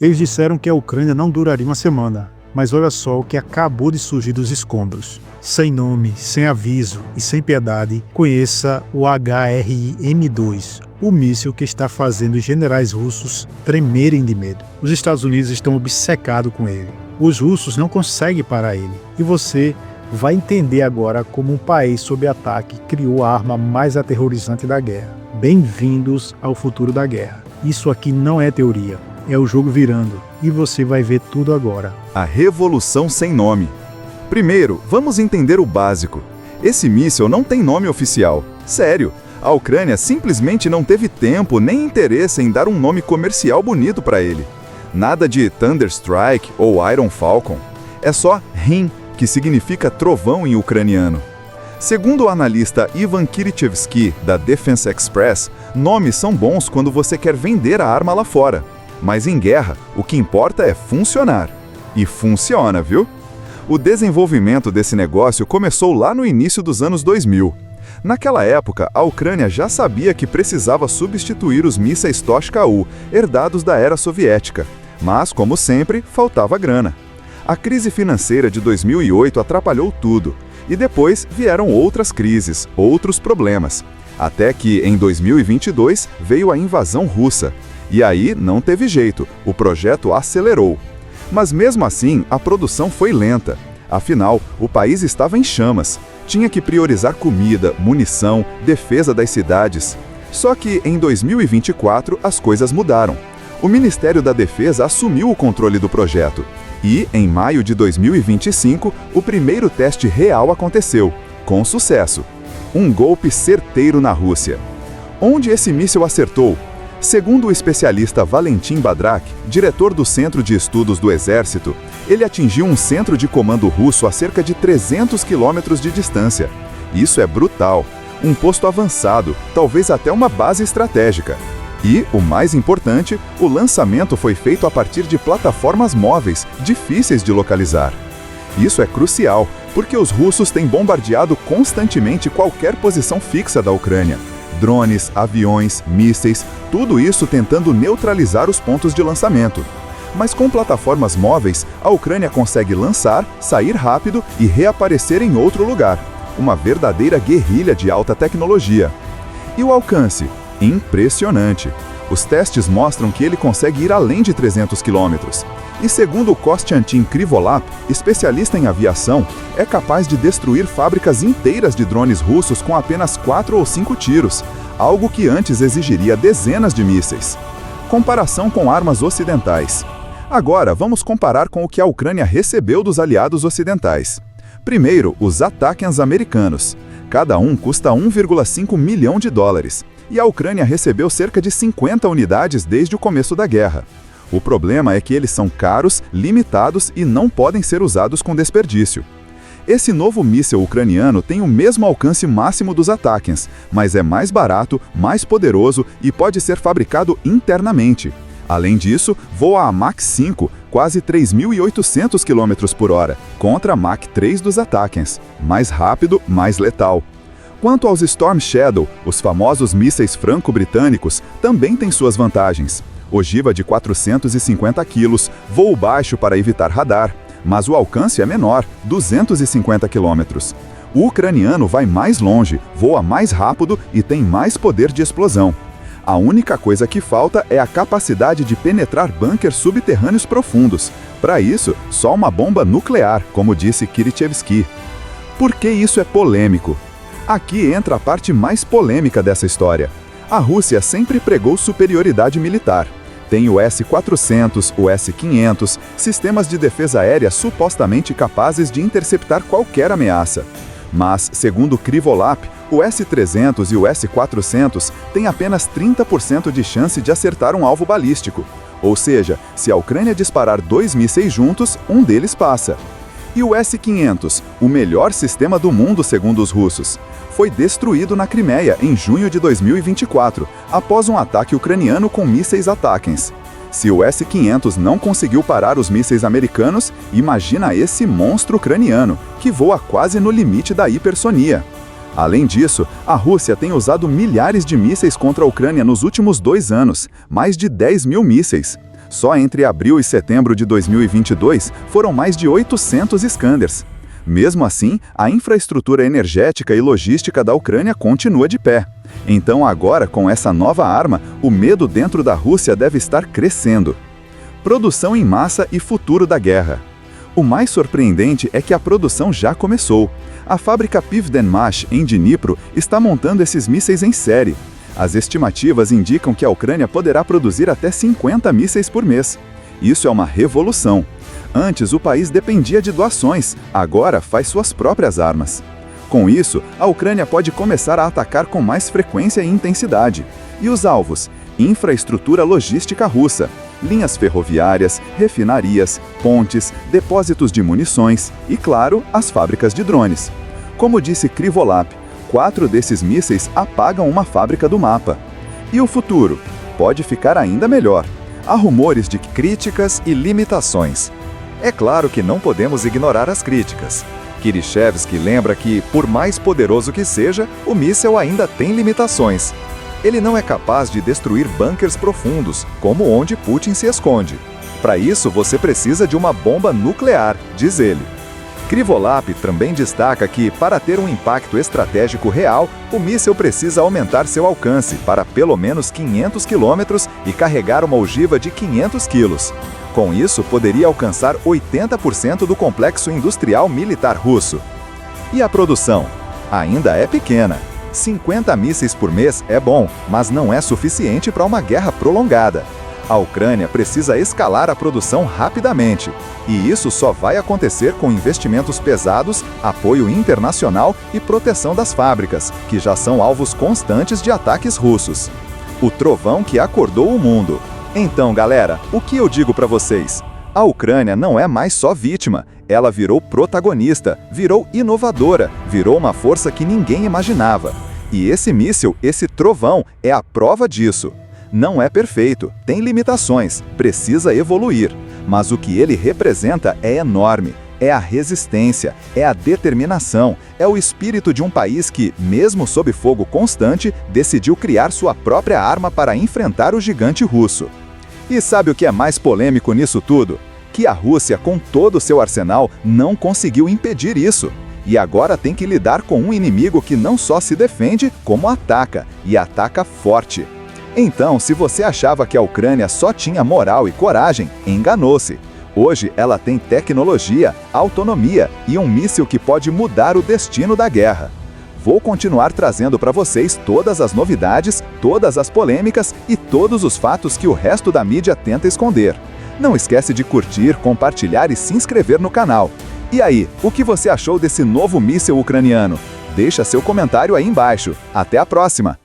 Eles disseram que a Ucrânia não duraria uma semana, mas olha só o que acabou de surgir dos escombros. Sem nome, sem aviso e sem piedade, conheça o HRM-2, o míssil que está fazendo os generais russos tremerem de medo. Os Estados Unidos estão obcecados com ele. Os russos não conseguem parar ele. E você vai entender agora como um país sob ataque criou a arma mais aterrorizante da guerra. Bem-vindos ao futuro da guerra. Isso aqui não é teoria, é o jogo virando. E você vai ver tudo agora. A Revolução Sem Nome. Primeiro, vamos entender o básico. Esse míssil não tem nome oficial. Sério, a Ucrânia simplesmente não teve tempo nem interesse em dar um nome comercial bonito para ele. Nada de Thunderstrike ou Iron Falcon. É só RIM, que significa trovão em ucraniano. Segundo o analista Ivan Kirichevsky, da Defense Express, nomes são bons quando você quer vender a arma lá fora. Mas em guerra, o que importa é funcionar. E funciona, viu? O desenvolvimento desse negócio começou lá no início dos anos 2000. Naquela época, a Ucrânia já sabia que precisava substituir os mísseis Toshka-U, herdados da era soviética. Mas, como sempre, faltava grana. A crise financeira de 2008 atrapalhou tudo. E depois vieram outras crises, outros problemas. Até que, em 2022, veio a invasão russa. E aí não teve jeito, o projeto acelerou. Mas mesmo assim, a produção foi lenta. Afinal, o país estava em chamas. Tinha que priorizar comida, munição, defesa das cidades. Só que em 2024 as coisas mudaram. O Ministério da Defesa assumiu o controle do projeto. E, em maio de 2025, o primeiro teste real aconteceu, com sucesso. Um golpe certeiro na Rússia. Onde esse míssil acertou? Segundo o especialista Valentin Badrak, diretor do Centro de Estudos do Exército, ele atingiu um centro de comando russo a cerca de 300 quilômetros de distância. Isso é brutal. Um posto avançado, talvez até uma base estratégica. E, o mais importante, o lançamento foi feito a partir de plataformas móveis, difíceis de localizar. Isso é crucial, porque os russos têm bombardeado constantemente qualquer posição fixa da Ucrânia. Drones, aviões, mísseis, tudo isso tentando neutralizar os pontos de lançamento. Mas com plataformas móveis, a Ucrânia consegue lançar, sair rápido e reaparecer em outro lugar. Uma verdadeira guerrilha de alta tecnologia. E o alcance? Impressionante. Os testes mostram que ele consegue ir além de 300 quilômetros. E segundo Konstantin Krivolap, especialista em aviação, é capaz de destruir fábricas inteiras de drones russos com apenas 4 ou 5 tiros, algo que antes exigiria dezenas de mísseis. Comparação com armas ocidentais. Agora, vamos comparar com o que a Ucrânia recebeu dos aliados ocidentais. Primeiro, os Atacms americanos. Cada um custa 1,5 milhão de dólares. E a Ucrânia recebeu cerca de 50 unidades desde o começo da guerra. O problema é que eles são caros, limitados e não podem ser usados com desperdício. Esse novo míssil ucraniano tem o mesmo alcance máximo dos Atacms, mas é mais barato, mais poderoso e pode ser fabricado internamente. Além disso, voa a Mach 5, quase 3.800 km por hora, contra a Mach 3 dos Atacms. Mais rápido, mais letal. Quanto aos Storm Shadow, os famosos mísseis franco-britânicos também têm suas vantagens. Ogiva de 450 kg, voo baixo para evitar radar, mas o alcance é menor, 250 km. O ucraniano vai mais longe, voa mais rápido e tem mais poder de explosão. A única coisa que falta é a capacidade de penetrar bunkers subterrâneos profundos. Para isso, só uma bomba nuclear, como disse Kirichevsky. Por que isso é polêmico? Aqui entra a parte mais polêmica dessa história. A Rússia sempre pregou superioridade militar. Tem o S-400, o S-500, sistemas de defesa aérea supostamente capazes de interceptar qualquer ameaça. Mas, segundo Krivolap, o S-300 e o S-400 têm apenas 30% de chance de acertar um alvo balístico. Ou seja, se a Ucrânia disparar 2 mísseis juntos, um deles passa. E o S-500, o melhor sistema do mundo segundo os russos, foi destruído na Crimeia em junho de 2024, após um ataque ucraniano com mísseis Atacms. Se o S-500 não conseguiu parar os mísseis americanos, imagina esse monstro ucraniano, que voa quase no limite da hipersonia. Além disso, a Rússia tem usado milhares de mísseis contra a Ucrânia nos últimos 2 anos, mais de 10 mil mísseis. Só entre abril e setembro de 2022 foram mais de 800 Iskanders. Mesmo assim, a infraestrutura energética e logística da Ucrânia continua de pé. Então agora, com essa nova arma, o medo dentro da Rússia deve estar crescendo. Produção em massa e futuro da guerra. O mais surpreendente é que a produção já começou. A fábrica Pivdenmash, em Dnipro, está montando esses mísseis em série. As estimativas indicam que a Ucrânia poderá produzir até 50 mísseis por mês. Isso é uma revolução. Antes, o país dependia de doações, agora faz suas próprias armas. Com isso, a Ucrânia pode começar a atacar com mais frequência e intensidade. E os alvos? Infraestrutura logística russa, linhas ferroviárias, refinarias, pontes, depósitos de munições e, claro, as fábricas de drones. Como disse Krivolap, 4 desses mísseis apagam uma fábrica do mapa. E o futuro? Pode ficar ainda melhor. Há rumores de críticas e limitações. É claro que não podemos ignorar as críticas. Khrushchevsky lembra que, por mais poderoso que seja, o míssil ainda tem limitações. Ele não é capaz de destruir bunkers profundos, como onde Putin se esconde. Para isso, você precisa de uma bomba nuclear, diz ele. Krivolap também destaca que, para ter um impacto estratégico real, o míssil precisa aumentar seu alcance para pelo menos 500 quilômetros e carregar uma ogiva de 500 quilos. Com isso, poderia alcançar 80% do complexo industrial militar russo. E a produção? Ainda é pequena. 50 mísseis por mês é bom, mas não é suficiente para uma guerra prolongada. A Ucrânia precisa escalar a produção rapidamente, e isso só vai acontecer com investimentos pesados, apoio internacional e proteção das fábricas, que já são alvos constantes de ataques russos. O trovão que acordou o mundo. Então, galera, o que eu digo para vocês? A Ucrânia não é mais só vítima, ela virou protagonista, virou inovadora, virou uma força que ninguém imaginava. E esse míssil, esse trovão, é a prova disso. Não é perfeito, tem limitações, precisa evoluir. Mas o que ele representa é enorme. É a resistência, é a determinação, é o espírito de um país que, mesmo sob fogo constante, decidiu criar sua própria arma para enfrentar o gigante russo. E sabe o que é mais polêmico nisso tudo? Que a Rússia, com todo o seu arsenal, não conseguiu impedir isso. E agora tem que lidar com um inimigo que não só se defende, como ataca, e ataca forte. Então, se você achava que a Ucrânia só tinha moral e coragem, enganou-se. Hoje ela tem tecnologia, autonomia e um míssil que pode mudar o destino da guerra. Vou continuar trazendo para vocês todas as novidades, todas as polêmicas e todos os fatos que o resto da mídia tenta esconder. Não esquece de curtir, compartilhar e se inscrever no canal. E aí, o que você achou desse novo míssil ucraniano? Deixa seu comentário aí embaixo. Até a próxima!